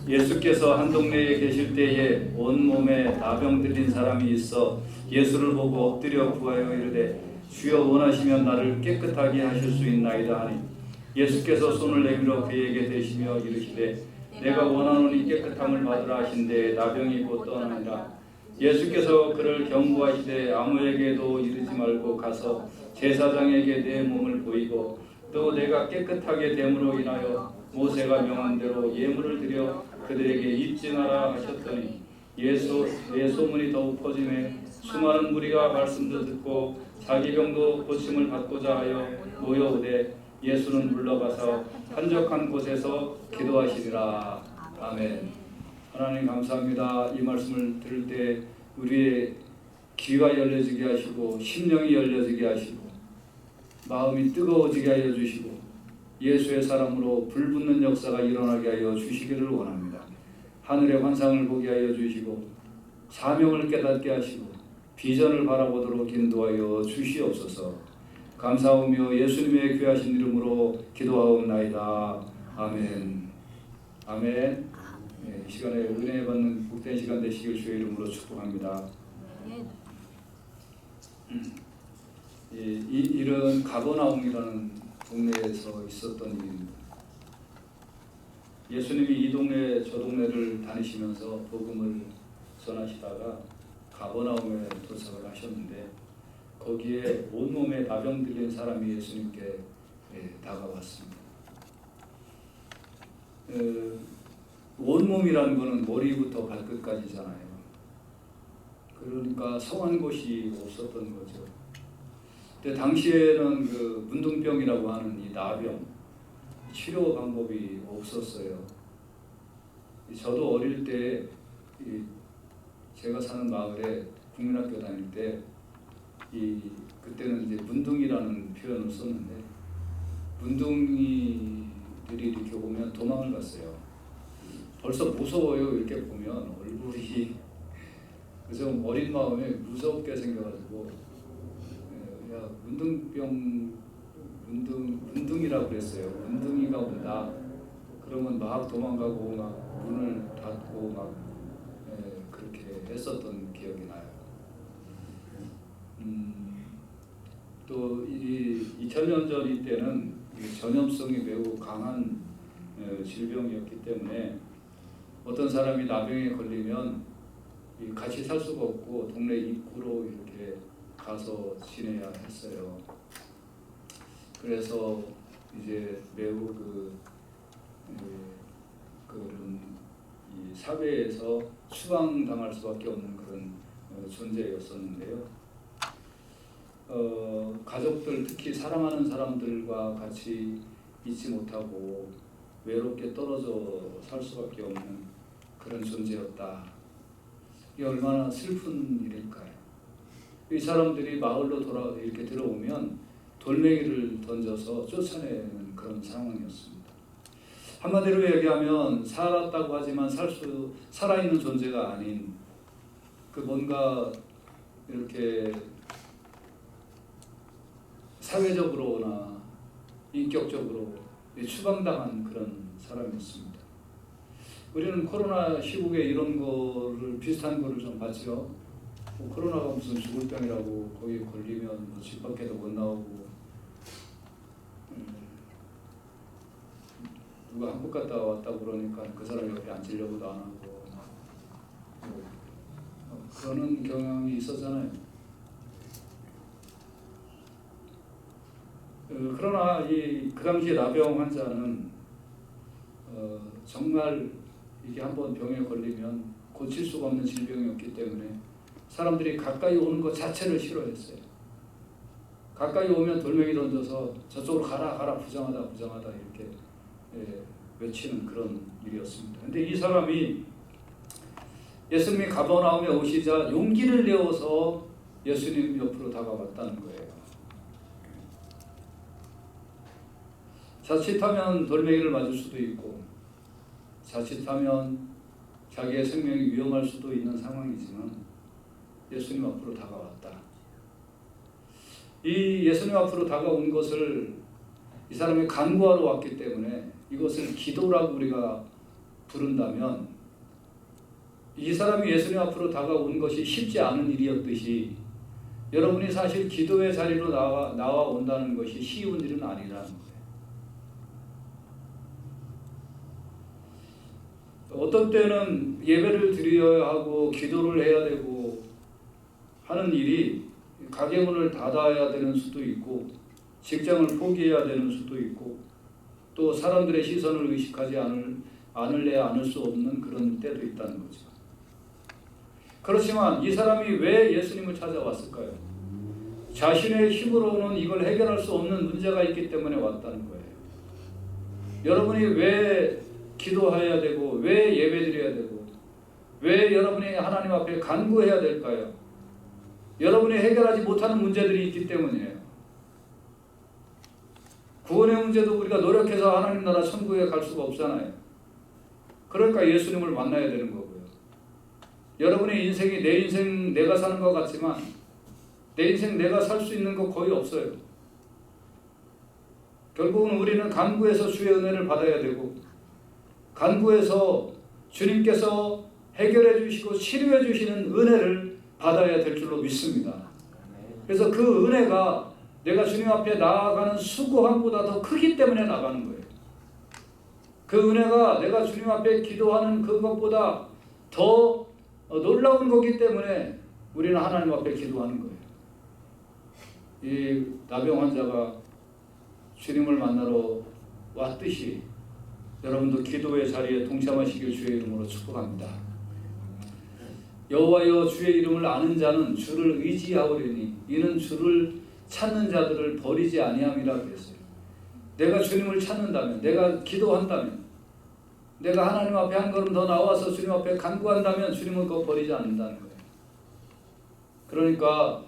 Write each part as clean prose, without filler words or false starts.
예수께서 한 동네에 계실 때에 온몸에 나병 들린 사람이 있어 예수를 보고 엎드려 구하여 이르되 주여 원하시면 나를 깨끗하게 하실 수 있나이다 하니 예수께서 손을 내밀어 그에게 대시며 이르시되 내가 원하노니 깨끗함을 받으라 하신대 나병이 곧 떠나니라. 예수께서 그를 경고하시되 아무에게도 이르지 말고 가서 제사장에게 내 몸을 보이고 또 내가 깨끗하게 됨으로 인하여 모세가 명한 대로 예물을 드려 그들에게 입증하라 하셨더니 예수의 소문이 더욱 퍼지매 수많은 무리가 말씀도 듣고 자기 병도 고침을 받고자 하여 모여오되 예수는 물러가서 한적한 곳에서 기도하시리라. 아멘. 하나님 감사합니다. 이 말씀을 들을 때 우리의 귀가 열려지게 하시고 심령이 열려지게 하시고 마음이 뜨거워지게 하여 주시고 예수의 사람으로 불붙는 역사가 일어나게 하여 주시기를 원합니다. 하늘의 환상을 보게 하여 주시고 사명을 깨닫게 하시고 비전을 바라보도록 인도하여 주시옵소서. 감사하며 예수님의 귀하신 이름으로 기도하옵나이다. 아멘. 아멘. 네, 이 시간에 은혜 받는 복된 시간 되시길 주의 이름으로 축복합니다. 이 일은 가버나움이라는 동네에서 있었던 일입니다. 예수님이 이 동네 저 동네를 다니시면서 복음을 전하시다가 가버나움에 도착을 하셨는데 거기에 온몸에 나병 들린 사람이 예수님께 다가왔습니다. 온몸이라는 것은 머리부터 발끝까지잖아요. 그러니까 성한 곳이 없었던 거죠. 근데 당시에는 그 문둥병이라고 하는 이 나병 치료 방법이 없었어요. 저도 어릴 때 제가 사는 마을에 국민학교 다닐 때 그때는 이제 문둥이라는 표현을 썼는데 문둥이들이 이렇게 오면 도망을 갔어요. 벌써 무서워요. 이렇게 보면 얼굴이 좀 어린 마음에 무섭게 생겨가지고 야 문둥이라고 그랬어요. 문둥이가 온다. 그러면 막 도망가고 막 문을 닫고 막 그렇게 했었던 기억이 나요. 또 이 2000년 전 이때는 전염성이 매우 강한 질병이었기 때문에 어떤 사람이 나병에 걸리면 같이 살 수가 없고 동네 입구로 이렇게 가서 지내야 했어요. 그래서 이제 매우 그런 이 사회에서 추방당할 수밖에 없는 그런 존재였었는데요. 가족들 특히 사랑하는 사람들과 같이 있지 못하고 외롭게 떨어져 살 수밖에 없는 그런 존재였다. 이게 얼마나 슬픈 일일까요? 이 사람들이 마을로 이렇게 들어오면 돌멩이를 던져서 쫓아내는 그런 상황이었습니다. 한마디로 얘기하면 살았다고 하지만 살아있는 존재가 아닌 그 뭔가 이렇게 사회적으로나 인격적으로 추방당한 그런 사람이었습니다. 우리는 코로나 시국에 이런 거를 비슷한 거를 좀 봤죠. 코로나가 무슨 죽을 병이라고 거기에 걸리면 집 밖에도 못 나오고 누가 한국 갔다 왔다고 그러니까 그 사람 옆에 앉으려고도 안 하고 그러는 경향이 있었잖아요. 그러나 그 당시에 나병 환자는 정말 이게 한번 병에 걸리면 고칠 수가 없는 질병이었기 때문에 사람들이 가까이 오는 것 자체를 싫어했어요. 가까이 오면 돌멩이 던져서 저쪽으로 가라 부정하다 이렇게 외치는 그런 일이었습니다. 근데 이 사람이 예수님이 가버나움에 오시자 용기를 내어서 예수님 옆으로 다가왔다는 거예요. 자칫하면 돌멩이를 맞을 수도 있고 자칫하면 자기의 생명이 위험할 수도 있는 상황이지만 예수님 앞으로 다가왔다. 이 예수님 앞으로 다가온 것을 이 사람이 간구하러 왔기 때문에 이것을 기도라고 우리가 부른다면 이 사람이 예수님 앞으로 다가온 것이 쉽지 않은 일이었듯이 여러분이 사실 기도의 자리로 나와 온다는 것이 쉬운 일은 아니라는 거예요. 어떤 때는 예배를 드려야 하고 기도를 해야 되고 하는 일이 가게 문을 닫아야 되는 수도 있고 직장을 포기해야 되는 수도 있고 또 사람들의 시선을 의식하지 않을래야 않을 수 없는 그런 때도 있다는 거죠. 그렇지만 이 사람이 왜 예수님을 찾아왔을까요? 자신의 힘으로는 이걸 해결할 수 없는 문제가 있기 때문에 왔다는 거예요. 여러분이 왜 기도해야 되고 왜 예배드려야 되고 왜 여러분이 하나님 앞에 간구해야 될까요? 여러분이 해결하지 못하는 문제들이 있기 때문이에요. 구원의 문제도 우리가 노력해서 하나님 나라 천국에 갈 수가 없잖아요. 그러니까 예수님을 만나야 되는 거고요. 여러분의 인생이 내 인생 내가 사는 것 같지만 내 인생 내가 살 수 있는 거 거의 없어요. 결국은 우리는 간구해서 주의 은혜를 받아야 되고 간구해서 주님께서 해결해 주시고 치료해 주시는 은혜를 받아야 될 줄로 믿습니다. 그래서 그 은혜가 내가 주님 앞에 나아가는 수고함보다 더 크기 때문에 나가는 거예요. 그 은혜가 내가 주님 앞에 기도하는 그것보다 더 놀라운 거기 때문에 우리는 하나님 앞에 기도하는 거예요. 이 나병 환자가 주님을 만나러 왔듯이 여러분도 기도의 자리에 동참하시길 주의 이름으로 축복합니다. 여호와여 주의 이름을 아는 자는 주를 의지하오리니 이는 주를 찾는 자들을 버리지 아니함이라 그랬어요. 내가 주님을 찾는다면, 내가 기도한다면, 내가 하나님 앞에 한 걸음 더 나와서 주님 앞에 간구한다면 주님은 그거 버리지 않는다는 거예요. 그러니까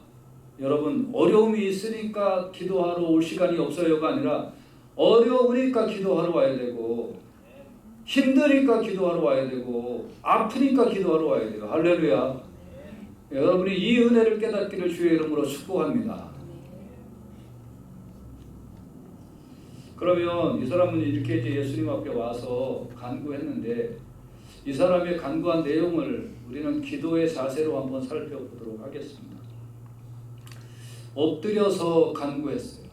여러분 어려움이 있으니까 기도하러 올 시간이 없어요가 아니라 어려우니까 기도하러 와야 되고 힘드니까 기도하러 와야 되고 아프니까 기도하러 와야 돼요. 할렐루야. 여러분이 이 은혜를 깨닫기를 주의 이름으로 축복합니다. 그러면 이 사람은 이렇게 이제 예수님 앞에 와서 간구했는데 이 사람의 간구한 내용을 우리는 기도의 자세로 한번 살펴보도록 하겠습니다. 엎드려서 간구했어요.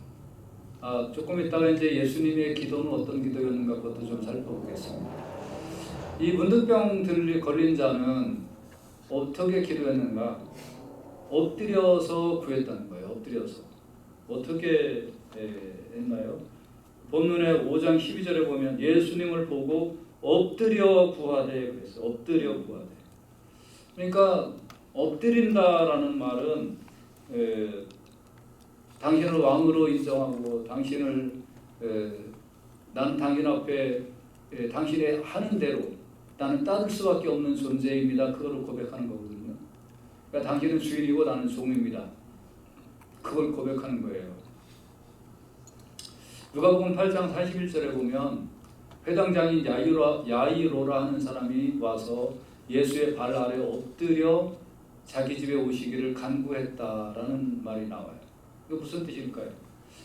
조금 이따가 이제 예수님의 기도는 어떤 기도였는가 그것도 좀 살펴보겠습니다. 이 문득병 걸린 자는 어떻게 기도했는가? 엎드려서 구했다는 거예요. 엎드려서. 어떻게 했나요? 본문의 5장 12절에 보면 예수님을 보고 엎드려 구하되 그랬어요. 엎드려 구하되. 그러니까 엎드린다라는 말은 당신을 왕으로 인정하고 나는 당신 앞에 당신의 하는 대로 나는 따를 수밖에 없는 존재입니다. 그걸 고백하는 거거든요. 그러니까 당신은 주인이고 나는 종입니다. 그걸 고백하는 거예요. 누가복음 8장 41절에 보면 회당장인 야이로라 하는 사람이 와서 예수의 발 아래 엎드려 자기 집에 오시기를 간구했다라는 말이 나와요. 이거 무슨 뜻일까요?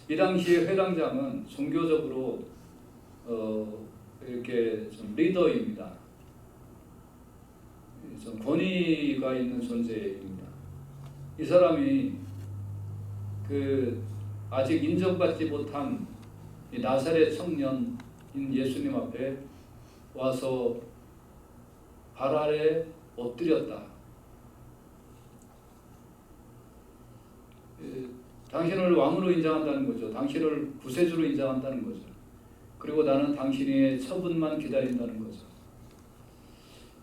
이 당시에 회당장은 종교적으로 이렇게 좀 리더입니다. 좀 권위가 있는 존재입니다. 이 사람이 아직 인정받지 못한 이 나사렛 청년인 예수님 앞에 와서 발 아래 엎드렸다. 당신을 왕으로 인정한다는 거죠. 당신을 구세주로 인정한다는 거죠. 그리고 나는 당신의 처분만 기다린다는 거죠.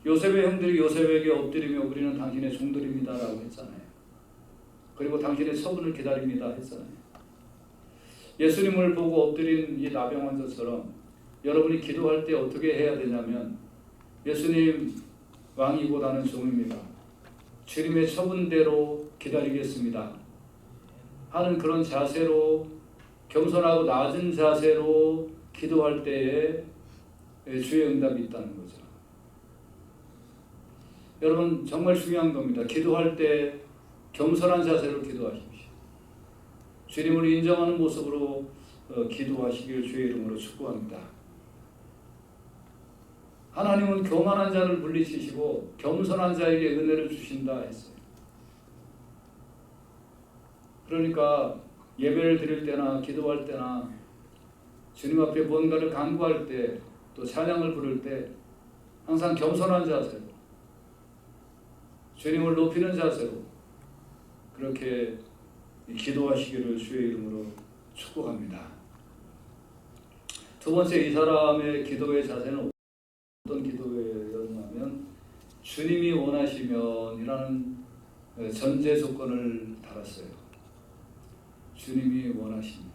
요셉의 형들이 요셉에게 엎드리며 우리는 당신의 종들입니다 라고 했잖아요. 그리고 당신의 처분을 기다립니다 했잖아요. 예수님을 보고 엎드린 이 나병 환자처럼 여러분이 기도할 때 어떻게 해야 되냐면 예수님 왕이고 나는 종입니다. 주님의 처분대로 기다리겠습니다 하는 그런 자세로 겸손하고 낮은 자세로 기도할 때에 주의 응답이 있다는 거죠. 여러분 정말 중요한 겁니다. 기도할 때 겸손한 자세로 기도하십시오. 주님을 인정하는 모습으로 기도하시길 주의 이름으로 축복합니다. 하나님은 교만한 자를 물리치시고 겸손한 자에게 은혜를 주신다 했어요. 그러니까 예배를 드릴 때나 기도할 때나 주님 앞에 뭔가를 간구할 때 또 찬양을 부를 때 항상 겸손한 자세로 주님을 높이는 자세로 그렇게 기도하시기를 주의 이름으로 축복합니다. 두 번째, 이 사람의 기도의 자세는 어떤 기도였냐면 주님이 원하시면이라는 전제 조건을 달았어요. 주님이 원하시면.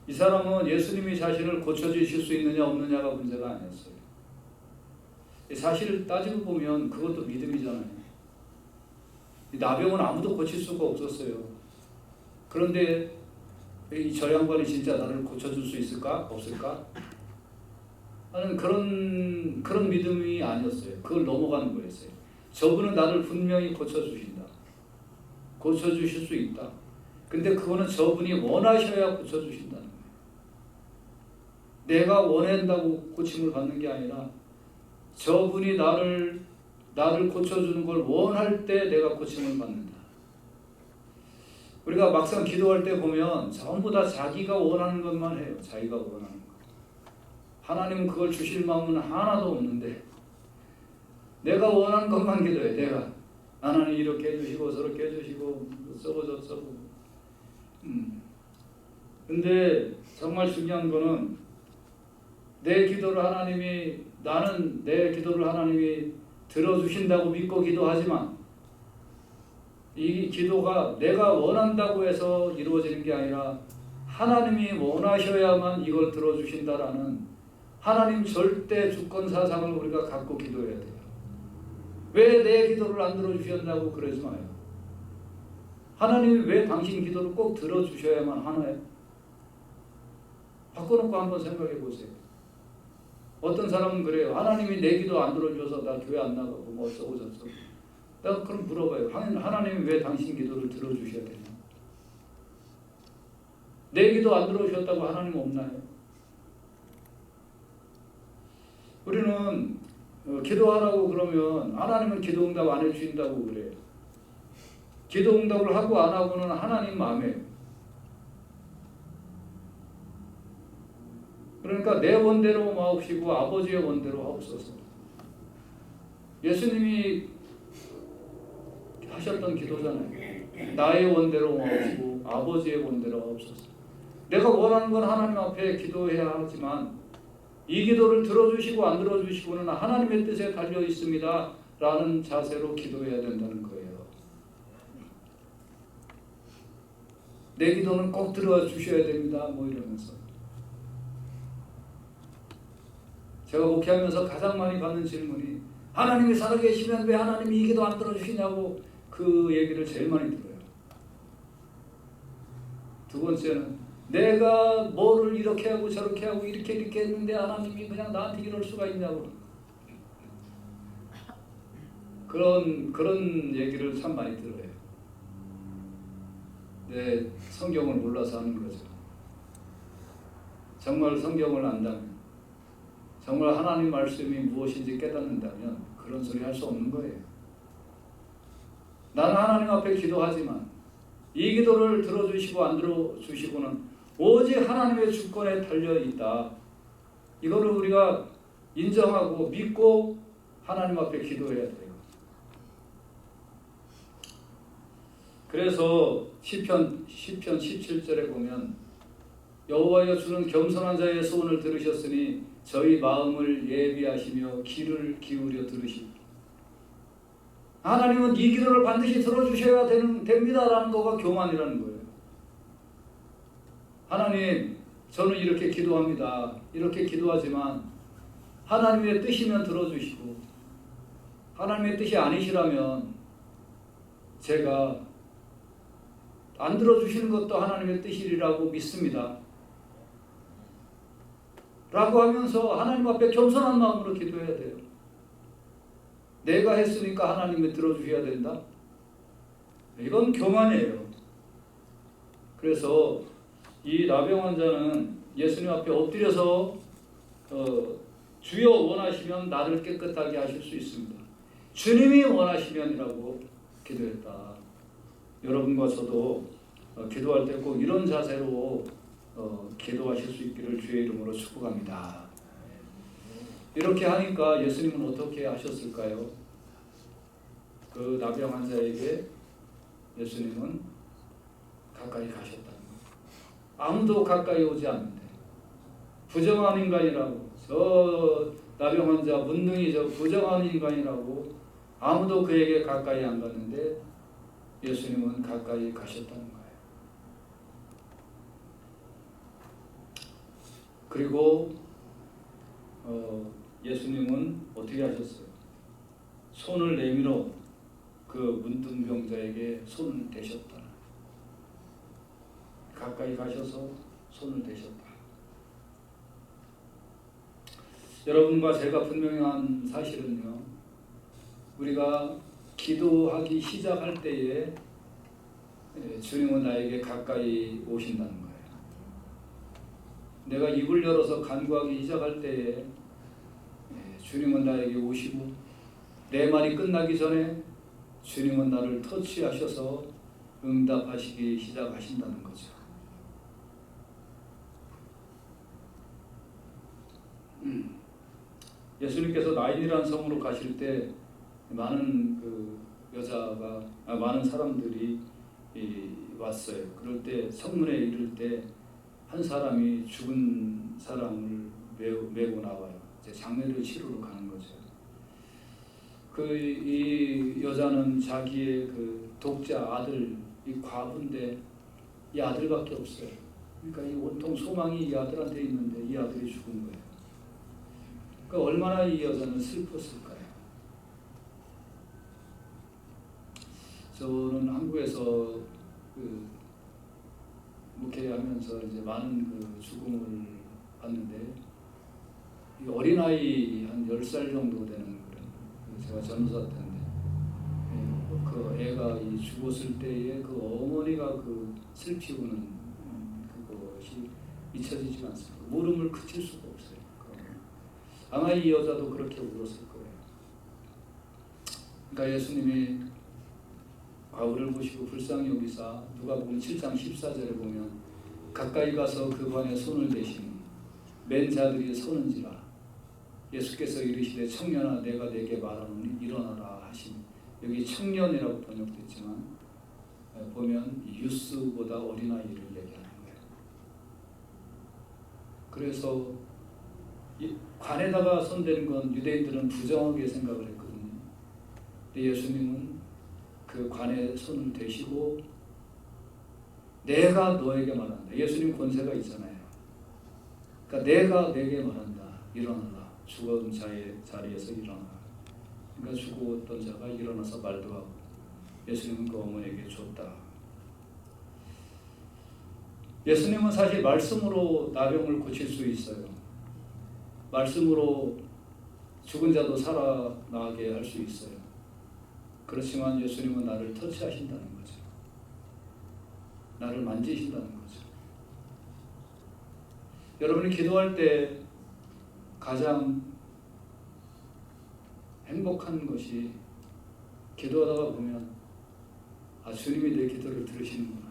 이 사람은 예수님이 자신을 고쳐주실 수 있느냐 없느냐가 문제가 아니었어요. 사실 따지고 보면 그것도 믿음이잖아요. 이 나병은 아무도 고칠 수가 없었어요. 그런데 저 양반이 진짜 나를 고쳐줄 수 있을까? 없을까? 하는 그런 믿음이 아니었어요. 그걸 넘어가는 거였어요. 저분은 나를 분명히 고쳐주신다. 고쳐주실 수 있다. 근데 그거는 저분이 원하셔야 고쳐주신다는 거예요. 내가 원한다고 고침을 받는 게 아니라 저분이 나를 고쳐주는 걸 원할 때 내가 고침을 받는다. 우리가 막상 기도할 때 보면 전부 다 자기가 원하는 것만 해요. 자기가 원하는 것. 하나님은 그걸 주실 마음은 하나도 없는데 내가 원하는 것만 기도해. 내가 하나님 이렇게 해주시고 저렇게 해주시고 저거 근데 정말 중요한 거는 나는 내 기도를 하나님이 들어주신다고 믿고 기도하지만 이 기도가 내가 원한다고 해서 이루어지는 게 아니라 하나님이 원하셔야만 이걸 들어주신다라는 하나님 절대 주권 사상을 우리가 갖고 기도해야 돼요. 왜 내 기도를 안 들어주셨냐고 그러지 마요. 하나님이 왜 당신 기도를 꼭 들어주셔야만 하나요? 바꿔놓고 한번 생각해 보세요. 어떤 사람은 그래요. 하나님이 내 기도 안 들어줘서 나 교회 안 나가고 뭐 어쩌고 저쩌고. 내가 그럼 물어봐요. 하나님이 왜 당신 기도를 들어주셔야 되냐? 내 기도 안 들어주셨다고 하나님 없나요? 우리는 기도하라고 그러면 하나님은 기도 응답 안 해주신다고 그래요. 기도 응답을 하고 안 하고는 하나님 마음이에요. 그러니까 내 원대로 마옵시고 아버지의 원대로 하옵소서. 예수님이 하셨던 기도잖아요. 나의 원대로 마옵시고 아버지의 원대로 하옵소서. 내가 원하는 건 하나님 앞에 기도해야 하지만 이 기도를 들어주시고 안 들어주시고는 하나님의 뜻에 달려 있습니다 라는 자세로 기도해야 된다는 거예요. 내 기도는 꼭 들어주셔야 됩니다 뭐 이러면서. 제가 목회하면서 가장 많이 받는 질문이 하나님이 살아계시면 왜 하나님이 이 기도 안 들어주시냐고 그 얘기를 제일 많이 들어요. 두 번째는 내가 뭐를 이렇게 하고 저렇게 하고 이렇게 했는데 하나님이 그냥 나한테 이럴 수가 있냐고 그런 얘기를 참 많이 들어요. 네, 성경을 몰라서 하는 거죠. 정말 성경을 안다면 정말 하나님 말씀이 무엇인지 깨닫는다면 그런 소리 할 수 없는 거예요. 나는 하나님 앞에 기도하지만 이 기도를 들어주시고 안 들어주시고는 오직 하나님의 주권에 달려있다. 이거를 우리가 인정하고 믿고 하나님 앞에 기도해야 돼요. 그래서 시편 17절에 보면 여호와여 주는 겸손한 자의 소원을 들으셨으니 저희 마음을 예비하시며 귀를 기울여 들으시고 하나님은 이 기도를 반드시 들어주셔야 됩니다라는 거가 교만이라는 거예요. 하나님 저는 이렇게 기도합니다. 이렇게 기도하지만 하나님의 뜻이면 들어주시고 하나님의 뜻이 아니시라면 제가 안 들어주시는 것도 하나님의 뜻이라고 믿습니다. 라고 하면서 하나님 앞에 겸손한 마음으로 기도해야 돼요. 내가 했으니까 하나님이 들어주셔야 된다? 이건 교만이에요. 그래서 이 나병 환자는 예수님 앞에 엎드려서 주여 원하시면 나를 깨끗하게 하실 수 있습니다. 주님이 원하시면이라고 기도했다. 여러분과 저도 기도할 때 꼭 이런 자세로 기도하실 수 있기를 주의 이름으로 축복합니다. 이렇게 하니까 예수님은 어떻게 하셨을까요? 그 나병 환자에게 예수님은 가까이 가셨다는 거예요. 아무도 가까이 오지 않는데 부정한 인간이라고, 저 나병 환자 문둥이 저 부정한 인간이라고 아무도 그에게 가까이 안 갔는데 예수님은 가까이 가셨다는 거예요. 그리고 예수님은 어떻게 하셨어요? 손을 내밀어 그 문둥병자에게 손을 대셨다. 가까이 가셔서 손을 대셨다. 여러분과 제가 분명한 사실은요, 우리가 기도하기 시작할 때에 주님은 나에게 가까이 오신다는 거예요. 내가 입을 열어서 간구하기 시작할 때에 주님은 나에게 오시고, 내 말이 끝나기 전에 주님은 나를 터치하셔서 응답하시기 시작하신다는 거죠. 예수님께서 나인이라는 성으로 가실 때 많은 많은 사람들이 왔어요. 그럴 때 성문에 이를 때 한 사람이 죽은 사람을 메고 나와요. 이제 장례를 치르러 가는 거죠. 이 여자는 자기의 그 독자 아들, 이 과부인데 이 아들밖에 없어요. 그러니까 이 온통 소망이 이 아들한테 있는데 이 아들이 죽은 거예요. 그러니까 얼마나 이 여자는 슬펐을까요? 저는 한국에서 목회하면서 이제 많은 죽음을 봤는데, 이 어린아이 한 10살 정도 되는 그런, 제가 전도사 때인데, 그 애가 죽었을 때에 그 어머니가 슬피우는 그것이 잊혀지지 않습니다. 울음을 그칠 수가 없어요. 아마 이 여자도 그렇게 울었을 거예요. 그러니까 예수님이 과부를 보시고 불쌍히 여기사, 누가복음 7장 14절에 보면 가까이 가서 그 관에 손을 대시니 맨 자들이 서는지라. 예수께서 이르시되 청년아 내가 네게 말하노니 일어나라 하시니, 여기 청년이라고 번역됐지만 보면 유스보다 어린아이를 얘기하는 거예요. 그래서 이 관에다가 손대는 건 유대인들은 부정하게 생각을 했거든요. 근데 예수님은 그 관에 손을 대시고 내가 너에게 말한다. 예수님 권세가 있잖아요. 그러니까 내가 내게 말한다. 일어나라. 죽은 자의 자리에서 일어나라. 그러니까 죽었던 자가 일어나서 말도 하고 예수님은 그 어머니에게 줬다. 예수님은 사실 말씀으로 나병을 고칠 수 있어요. 말씀으로 죽은 자도 살아나게 할 수 있어요. 그렇지만 예수님은 나를 터치하신다는 거죠. 나를 만지신다는 거죠. 여러분이 기도할 때 가장 행복한 것이 기도하다가 보면 주님이 내 기도를 들으시는구나.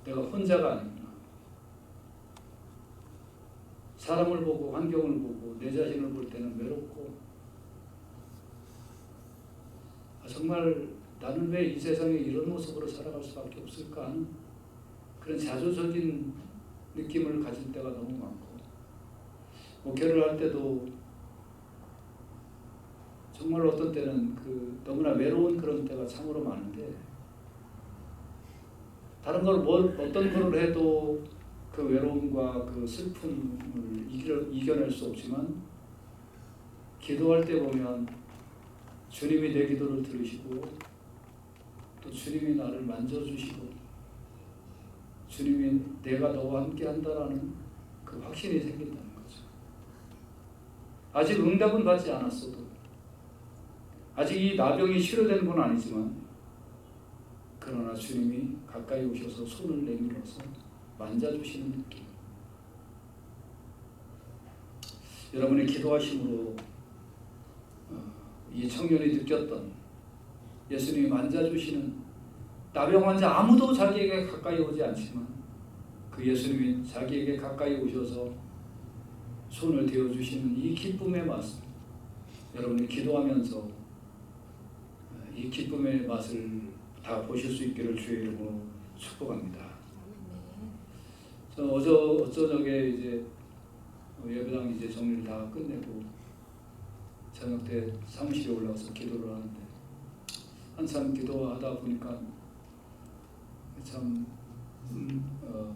내가 혼자가 아니구나. 사람을 보고 환경을 보고 내 자신을 볼 때는 외롭고, 정말 나는 왜 이 세상에 이런 모습으로 살아갈 수밖에 없을까 하는 그런 자조적인 느낌을 가질 때가 너무 많고, 목회를 할 때도 정말 어떤 때는 너무나 외로운 그런 때가 참으로 많은데, 다른 걸 어떤 걸 해도 그 외로움과 그 슬픔을 이겨낼 수 없지만, 기도할 때 보면 주님이 내 기도를 들으시고 또 주님이 나를 만져주시고 주님이 내가 너와 함께 한다라는 그 확신이 생긴다는 거죠. 아직 응답은 받지 않았어도, 아직 이 나병이 치료된 건 아니지만, 그러나 주님이 가까이 오셔서 손을 내밀어서 만져주시는 느낌. 여러분의 기도하심으로 이 청년이 느꼈던 예수님이 만져주시는 나병 환자 아무도 자기에게 가까이 오지 않지만 그 예수님이 자기에게 가까이 오셔서 손을 대어주시는 이 기쁨의 맛을 여러분이 기도하면서 이 기쁨의 맛을 다 보실 수 있기를 주의 이름으로 축복합니다. 어저녁에 이제 예배당 이제 정리를 다 끝내고 저녁 때 사무실에 올라와서 기도를 하는데 한참 기도하다 보니까 참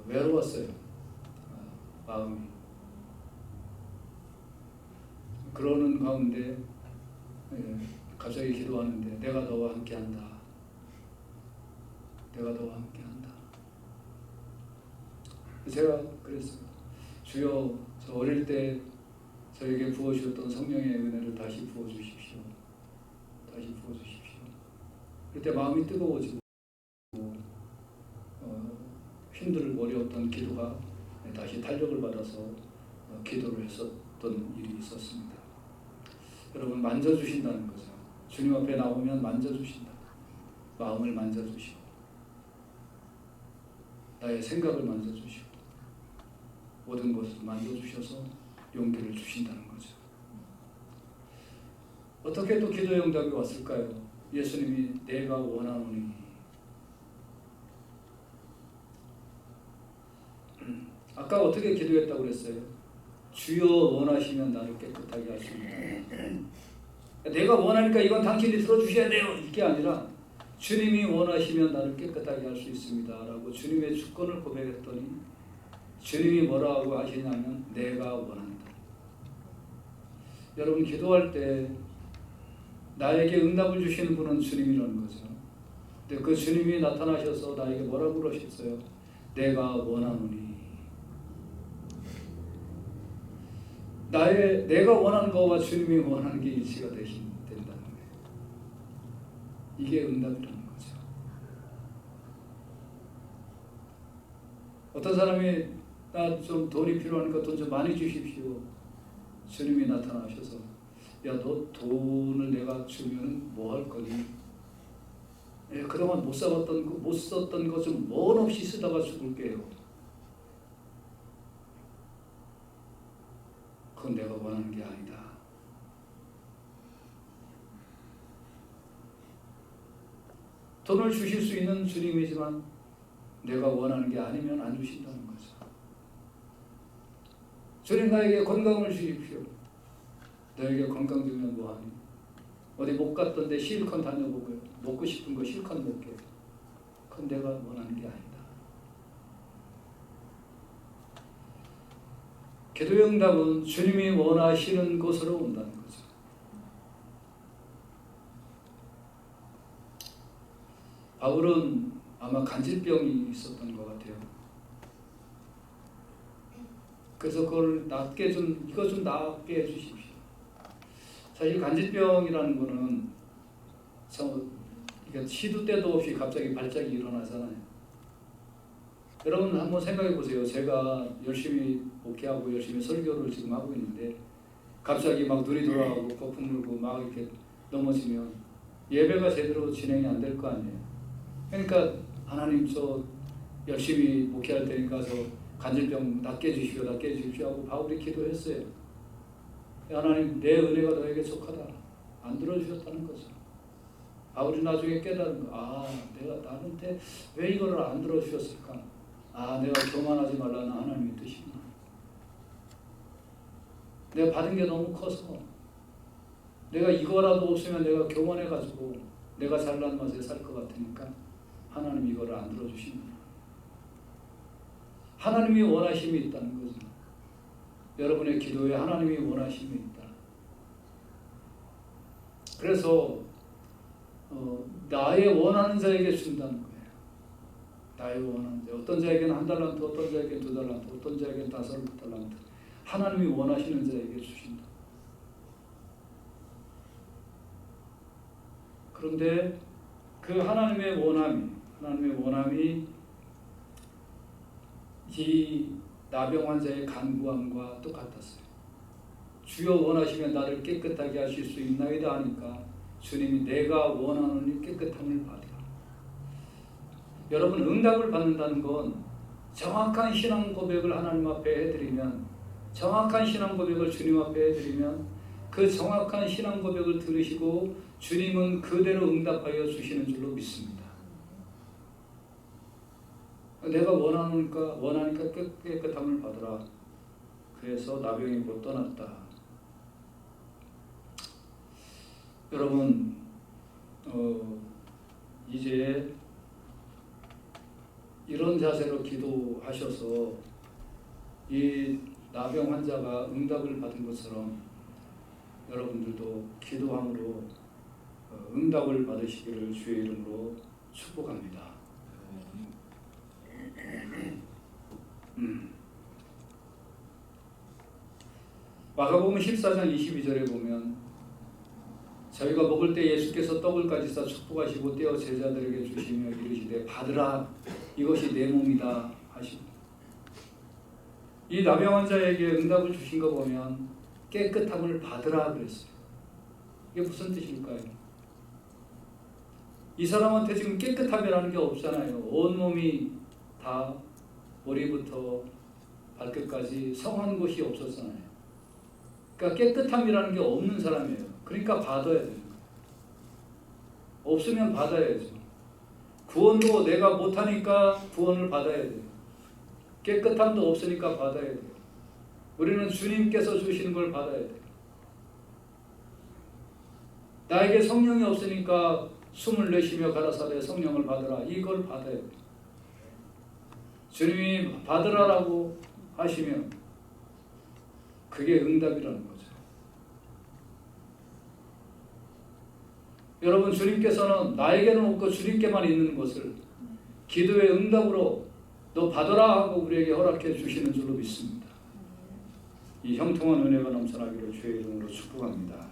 외로웠어요. 마음이. 그러는 가운데 갑자기 기도하는데 내가 너와 함께한다. 내가 너와 함께한다. 제가 그랬어요. 주여, 저 어릴 때 저에게 부어주셨던 성령의 은혜를 다시 부어주십시오. 다시 부어주십시오. 그때 마음이 뜨거워지고 힘들 어려웠던 기도가 다시 탄력을 받아서 기도를 했었던 일이 있었습니다. 여러분, 만져주신다는 거죠. 주님 앞에 나오면 만져주신다. 마음을 만져주시고 나의 생각을 만져주시고 모든 것을 만져주셔서 용기를 주신다는 거죠. 어떻게 또 기도의 응답이 왔을까요? 예수님이 내가 원하노니 아까 어떻게 기도했다고 그랬어요? 주여 원하시면 나를 깨끗하게 하십니다. 내가 원하니까 이건 당신이 들어주셔야 돼요. 이게 아니라 주님이 원하시면 나를 깨끗하게 할 수 있습니다 라고 주님의 주권을 고백했더니 주님이 뭐라고 하시냐면 내가 원한다. 여러분, 기도할 때 나에게 응답을 주시는 분은 주님이라는 거죠. 근데 그 주님이 나타나셔서 나에게 뭐라고 그러셨어요? 내가 원하노니. 내가 원하는 거와 주님이 원하는 게 일치가 된다는 거예요. 이게 응답이라는 거죠. 어떤 사람이 나 좀 돈이 필요하니까 돈 좀 많이 주십시오. 주님이 나타나셔서 야, 너 돈을 내가 주면 뭐 할 거니? 그동안 못 썼던 거 좀 원 없이 쓰다가 죽을게요. 그건 내가 원하는 게 아니다. 돈을 주실 수 있는 주님이지만 내가 원하는 게 아니면 안 주신다는 거죠. 주님, 나에게 건강을 주십시오. 너에게 건강 주면 뭐하니? 어디 못 갔던데 실컷 다녀보고요. 먹고 싶은 거 실컷 먹게. 그건 내가 원하는 게 아니다. 기도의 응답은 주님이 원하시는 곳으로 온다는 거죠. 바울은 아마 간질병이 있었던 것 같아요. 그래서 그걸 이거 좀 낫게 해주십시오. 사실 간질병이라는 거는 시도 때도 없이 갑자기 발작이 일어나잖아요. 여러분 한번 생각해 보세요. 제가 열심히 목회하고 열심히 설교를 지금 하고 있는데 갑자기 막 눈이 돌아가고 거품 물고 막 이렇게 넘어지면 예배가 제대로 진행이 안 될 거 아니에요. 그러니까 하나님, 저 열심히 목회할 테니까 저 간질병 낫게 해주십시오 하고 바울이 기도했어요. 하나님, 내 은혜가 너에게 속하다. 안 들어주셨다는 거죠. 바울이 나중에 깨달은 거. 내가 나한테 왜 이거를 안 들어주셨을까? 내가 교만하지 말라는 하나님의 뜻이구나. 내가 받은 게 너무 커서 내가 이거라도 없으면 내가 교만해가지고 내가 잘난 맛에 살 것 같으니까 하나님 이거를 안 들어주시는구나. 하나님이 원하심이 있다는 거죠. 여러분의 기도에 하나님이 원하심이 있다. 그래서 나의 원하는 자에게 준다는 거예요. 나의 원하는 자. 어떤 자에게는 1달란트, 어떤 자에게는 2달란트, 어떤 자에게는 5달란트. 하나님이 원하시는 자에게 주신다. 그런데 그 하나님의 원함이 이 나병 환자의 간구함과 똑같았어요. 주여 원하시면 나를 깨끗하게 하실 수 있나이다 하니까 주님이 내가 원하는 이 깨끗함을 받으라. 여러분, 응답을 받는다는 건 정확한 신앙 고백을 하나님 앞에 해드리면, 정확한 신앙 고백을 주님 앞에 해드리면 그 정확한 신앙 고백을 들으시고 주님은 그대로 응답하여 주시는 줄로 믿습니다. 내가 원하니까 깨끗함을 받으라. 그래서 나병이 곧 떠났다. 여러분, 이제 이런 자세로 기도하셔서 이 나병 환자가 응답을 받은 것처럼 여러분들도 기도함으로 응답을 받으시기를 주의 이름으로 축복합니다. 마가복음 14장 22절에 보면 저희가 먹을 때 예수께서 떡을 가지사 축복하시고 떼어 제자들에게 주시며 이르시되 받으라 이것이 내 몸이다 하시고, 이 나병 환자에게 응답을 주신 거 보면 깨끗함을 받으라 그랬어요. 이게 무슨 뜻일까요? 이 사람한테 지금 깨끗함이라는 게 없잖아요. 온몸이 다 머리부터 발끝까지 성한 곳이 없었잖아요. 그러니까 깨끗함이라는 게 없는 사람이에요. 그러니까 받아야 돼요. 없으면 받아야죠. 구원도 내가 못하니까 구원을 받아야 돼요. 깨끗함도 없으니까 받아야 돼요. 우리는 주님께서 주시는 걸 받아야 돼요. 나에게 성령이 없으니까 숨을 내쉬며 가라사대 성령을 받으라. 이걸 받아야 돼요. 주님이 받으라라고 하시면 그게 응답이라는 거죠. 여러분, 주님께서는 나에게는 없고 주님께만 있는 것을 기도의 응답으로 너 받으라 하고 우리에게 허락해 주시는 줄로 믿습니다. 이 형통한 은혜가 넘쳐나기를 주의 이름으로 축복합니다.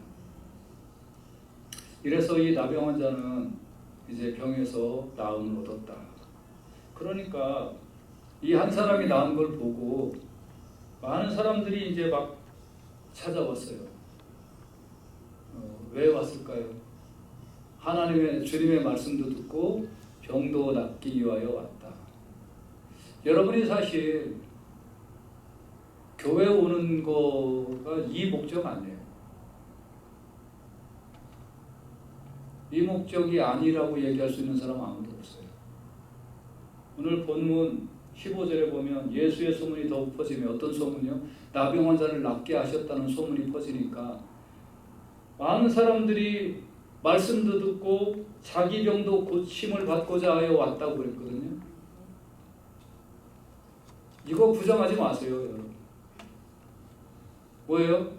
이래서 이 나병 환자는 이제 병에서 나음을 얻었다. 그러니까 이 한 사람이 나은 걸 보고 많은 사람들이 이제 막 찾아왔어요. 왜 왔을까요? 하나님의 주님의 말씀도 듣고 병도 낫기 위하여 왔다. 여러분이 사실 교회 오는 거가 이 목적 아니에요. 이 목적이 아니라고 얘기할 수 있는 사람 아무도 없어요. 오늘 본문 15절에 보면 예수의 소문이 더욱 퍼지며, 어떤 소문이요? 나병 환자를 낫게 하셨다는 소문이 퍼지니까 많은 사람들이 말씀도 듣고 자기 병도 고침을 받고자 하여 왔다고 그랬거든요. 이거 부정하지 마세요, 여러분. 뭐예요?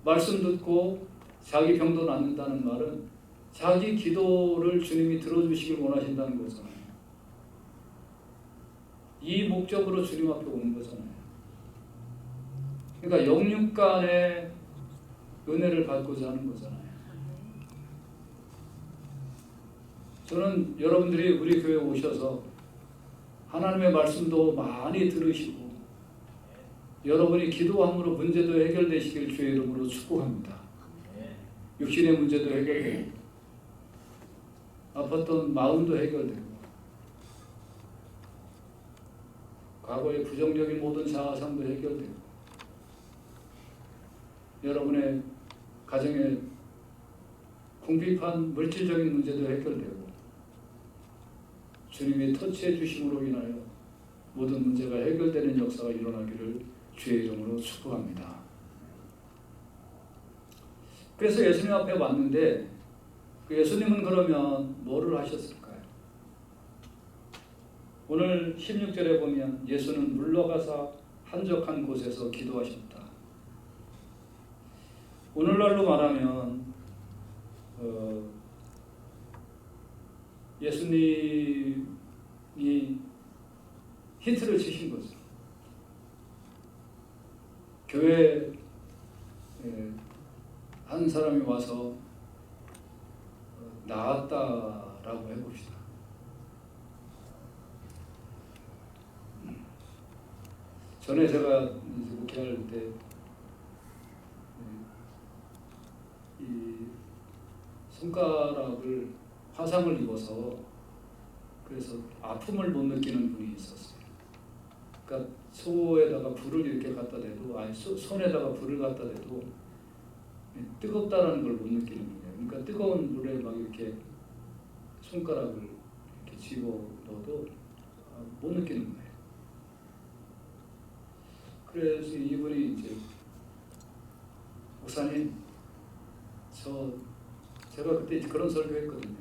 말씀 듣고 자기 병도 낫는다는 말은 자기 기도를 주님이 들어주시길 원하신다는 거잖아요. 이 목적으로 주님 앞에 오는 거잖아요. 그러니까 영육간의 은혜를 받고자 하는 거잖아요. 저는 여러분들이 우리 교회에 오셔서 하나님의 말씀도 많이 들으시고 여러분이 기도함으로 문제도 해결되시길 주의 이름으로 축복합니다. 육신의 문제도 해결되고 아팠던 마음도 해결되고 과거의 부정적인 모든 자아상도 해결되고 여러분의 가정의 궁핍한 물질적인 문제도 해결되고 주님의 터치해 주심으로 인하여 모든 문제가 해결되는 역사가 일어나기를 주의 이름으로 축복합니다. 그래서 예수님 앞에 왔는데 그 예수님은 그러면 뭐를 하셨을까요? 오늘 16절에 보면 예수는 물러가서 한적한 곳에서 기도하셨다. 오늘날로 말하면 예수님이 히트를 치신 거죠. 교회에 한 사람이 와서 나았다라고 해봅시다. 전에 제가 목회할 때 손가락을 화상을 입어서 그래서 아픔을 못 느끼는 분이 있었어요. 그러니까 소에다가 불을 이렇게 갖다 대도 손에다가 불을 갖다 대도 뜨겁다라는 걸 못 느끼는 거예요. 그러니까 뜨거운 물에 막 이렇게 손가락을 이렇게 집어 넣어도 못 느끼는 거예요. 그래서 이분이 이제 목사님, 제가 그때 그런 설교했거든요.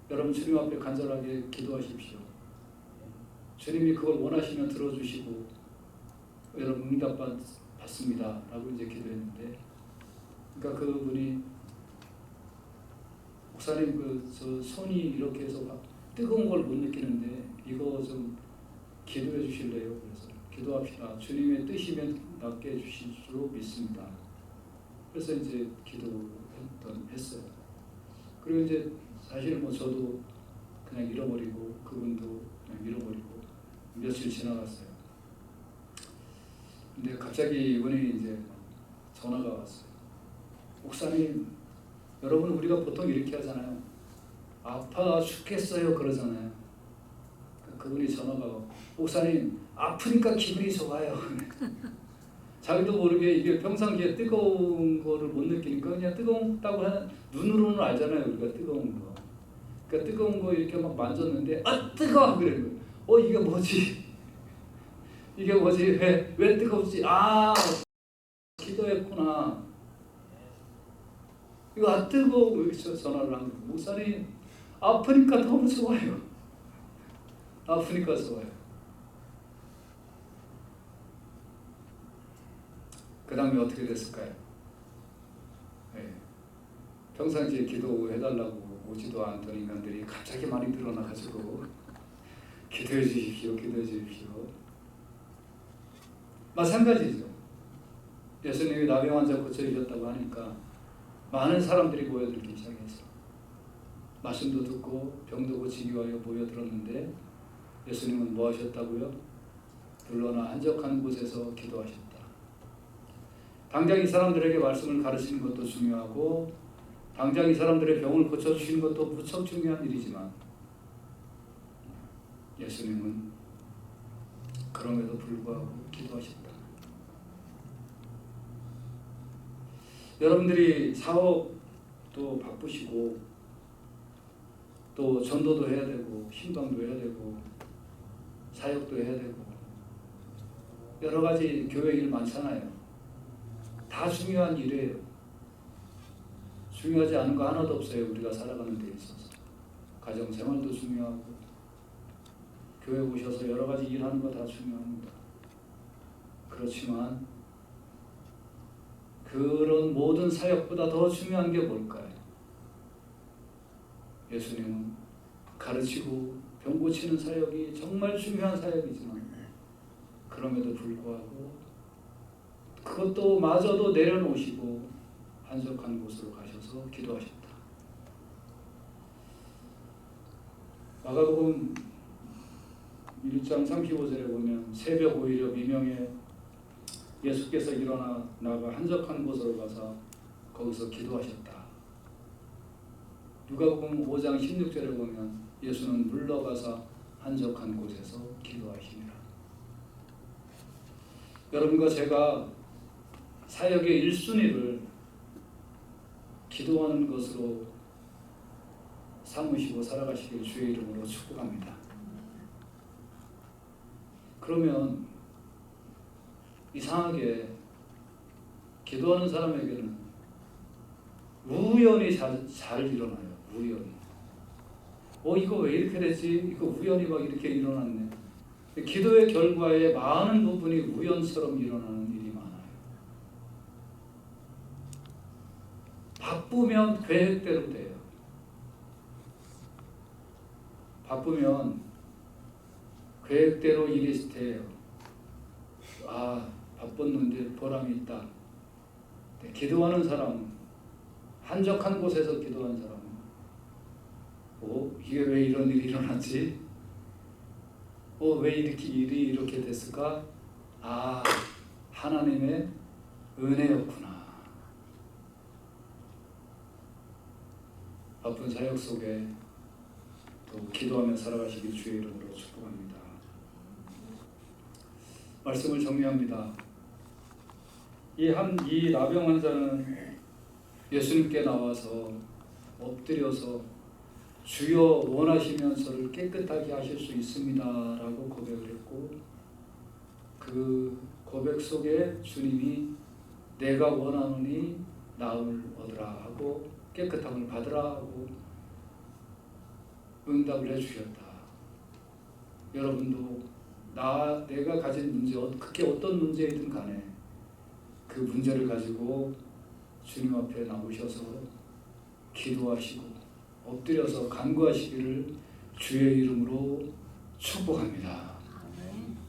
여러분 주님 앞에 간절하게 기도하십시오. 주님이 그걸 원하시면 들어주시고 여러분 응답 받습니다. 라고 이제 기도했는데, 그러니까 그분이 목사님 저 손이 이렇게 해서 뜨거운 걸 못 느끼는데 이거 좀 기도해 주실래요? 그래서 기도합시다. 주님의 뜻이면 낫게 해주실 줄 믿습니다. 그래서 이제 했어요. 그리고 이제 사실 저도 그냥 잃어버리고 그분도 그냥 잃어버리고 며칠 지나갔어요. 근데 갑자기 이분이 이제 전화가 왔어요. 목사님, 여러분 우리가 보통 이렇게 하잖아요. 아파 죽겠어요 그러잖아요. 그분이 전화가 와서 목사님 아프니까 기분이 좋아요. 자기도 모르게 이게 평상시에 뜨거운 거를 못 느끼니까 그냥 뜨겁다고 하는, 눈으로는 알잖아요 우리가 뜨거운 거. 그러니까 뜨거운 거 이렇게 막 만졌는데 뜨거워 그래. 이게 뭐지? 이게 뭐지? 왜 뜨겁지? 기도했구나. 이거 뜨거워. 이렇게 전화를 한 거예요. 목사님 아프니까 너무 좋아요. 아프니까 좋아요. 그 다음에 어떻게 됐을까요? 네. 평상시에 기도해달라고 오지도 않던 인간들이 갑자기 많이 늘어나가지고 기도해 주십시오, 기도해 주십시오. 마찬가지죠. 예수님이 나병 환자 고쳐주셨다고 하니까 많은 사람들이 모여들기 시작했어요. 말씀도 듣고 병도 고치기 위하여 모여들었는데 예수님은 뭐 하셨다고요? 둘러나 한적한 곳에서 기도하셨다. 당장 이 사람들에게 말씀을 가르치는 것도 중요하고 당장 이 사람들의 병을 고쳐주시는 것도 무척 중요한 일이지만 예수님은 그럼에도 불구하고 기도하셨다. 여러분들이 사업도 바쁘시고 또 전도도 해야 되고 신방도 해야 되고 사역도 해야 되고 여러 가지 교회 일 많잖아요. 다 중요한 일이에요. 중요하지 않은 거 하나도 없어요. 우리가 살아가는 데 있어서. 가정생활도 중요하고 교회 오셔서 여러 가지 일하는 거 다 중요합니다. 그렇지만 그런 모든 사역보다 더 중요한 게 뭘까요? 예수님은 가르치고 병 고치는 사역이 정말 중요한 사역이지만 그럼에도 불구하고 그것도 마저도 내려놓으시고 한적한 곳으로 가셔서 기도하셨다. 마가복음 1장 35절에 보면 새벽 오히려 미명에 예수께서 나가 한적한 곳으로 가서 거기서 기도하셨다. 누가복음 5장 16절에 보면 예수는 물러가서 한적한 곳에서 기도하시니라. 여러분과 제가 사역의 1순위를 기도하는 것으로 삼으시고 살아가시길 주의 이름으로 축복합니다. 그러면 이상하게 기도하는 사람에게는 우연히 잘 일어나요. 우연히. 이거 왜 이렇게 됐지? 이거 우연히 막 이렇게 일어났네. 기도의 결과에 많은 부분이 우연처럼 일어나는 일이 많아요. 바쁘면 계획대로 돼요. 바쁘면 계획대로 일이 돼요. 바빴는데 보람이 있다. 기도하는 사람은, 한적한 곳에서 기도하는 사람은 이게 왜 이런 일이 일어났지? 왜 이렇게 일이 이렇게 됐을까? 하나님의 은혜였구나. 바쁜 사역 속에 또 기도하며 살아가시길 주의 이름으로 축복합니다. 말씀을 정리합니다. 이 나병 환자는 예수님께 나와서 엎드려서 주여 원하시면 저를 깨끗하게 하실 수 있습니다 라고 고백을 했고, 그 고백 속에 주님이 내가 원하노니 나음을 얻으라 하고 깨끗함을 받으라 하고 응답을 해주셨다. 여러분도 내가 가진 문제, 그게 어떤 문제이든 간에 그 문제를 가지고 주님 앞에 나오셔서 기도하시고 엎드려서 간구하시기를 주의 이름으로 축복합니다.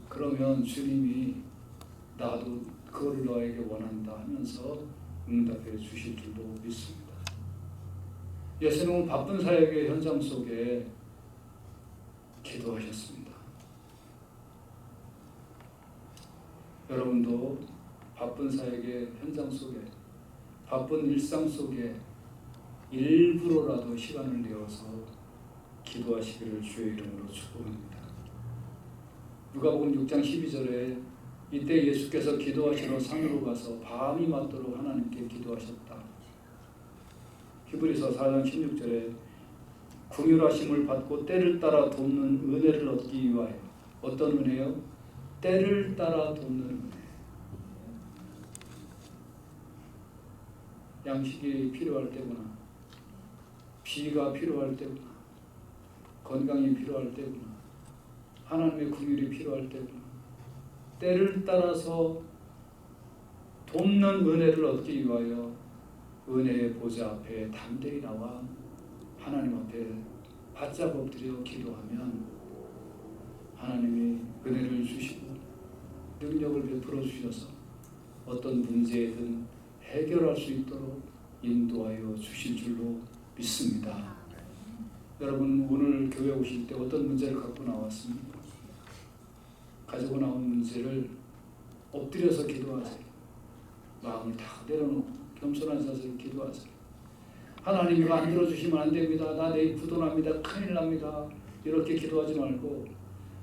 그러면 주님이 나도 그거를 너에게 원한다 하면서 응답해 주실 줄로 믿습니다. 예수님은 바쁜 사역의 현장 속에 기도하셨습니다. 여러분도 바쁜 사역의 현장 속에, 바쁜 일상 속에 일부러라도 시간을 내어서 기도하시기를 주의 이름으로 축복합니다. 누가복음 6장 12절에 이때 예수께서 기도하시러 산으로 가서 밤이 맞도록 하나님께 기도하셨다. 히브리서 4장 16절에 긍휼하심을 받고 때를 따라 돕는 은혜를 얻기 위하여. 어떤 은혜요? 때를 따라 돕는 은혜. 양식이 필요할 때구나, 비가 필요할 때구나, 건강이 필요할 때구나, 하나님의 긍휼이 필요할 때구나, 때를 따라서 돕는 은혜를 얻기 위하여 은혜의 보좌 앞에 담대히 나와 하나님 앞에 바짝 엎드려 기도하면 하나님이 은혜를 주시고 능력을 베풀어 주셔서 어떤 문제든 해결할 수 있도록 인도하여 주실 줄로 믿습니다. 여러분 오늘 교회 오실 때 어떤 문제를 갖고 나왔습니까? 가지고 나온 문제를 엎드려서 기도하세요. 마음을 다 내려놓고 겸손한 자세로 기도하세요. 하나님 안 들어주시면 안 됩니다. 나 내일 부도납니다. 큰일 납니다. 이렇게 기도하지 말고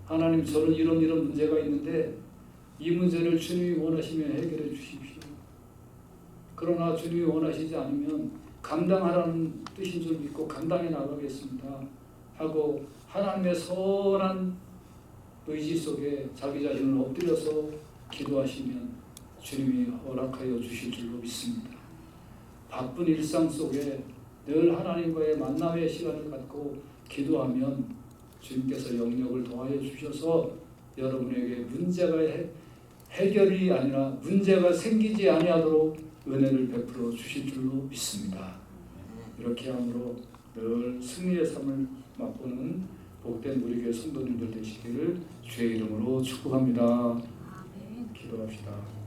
하나님 저는 이런 문제가 있는데 이 문제를 주님이 원하시면 해결해 주십시오. 그러나 주님이 원하시지 않으면 감당하라는 뜻인 줄 믿고 감당해 나가겠습니다 하고 하나님의 선한 의지 속에 자기 자신을 엎드려서 기도하시면 주님이 허락하여 주실 줄로 믿습니다. 바쁜 일상 속에 늘 하나님과의 만남의 시간을 갖고 기도하면 주님께서 영역을 더하여 주셔서 여러분에게 문제가 해결이 아니라 문제가 생기지 아니하도록 은혜를 베풀어 주실 줄로 믿습니다. 이렇게 함으로 늘 승리의 삶을 맛보는 복된 우리 교회 성도님들 되시기를 주의 이름으로 축복합니다. 기도합시다.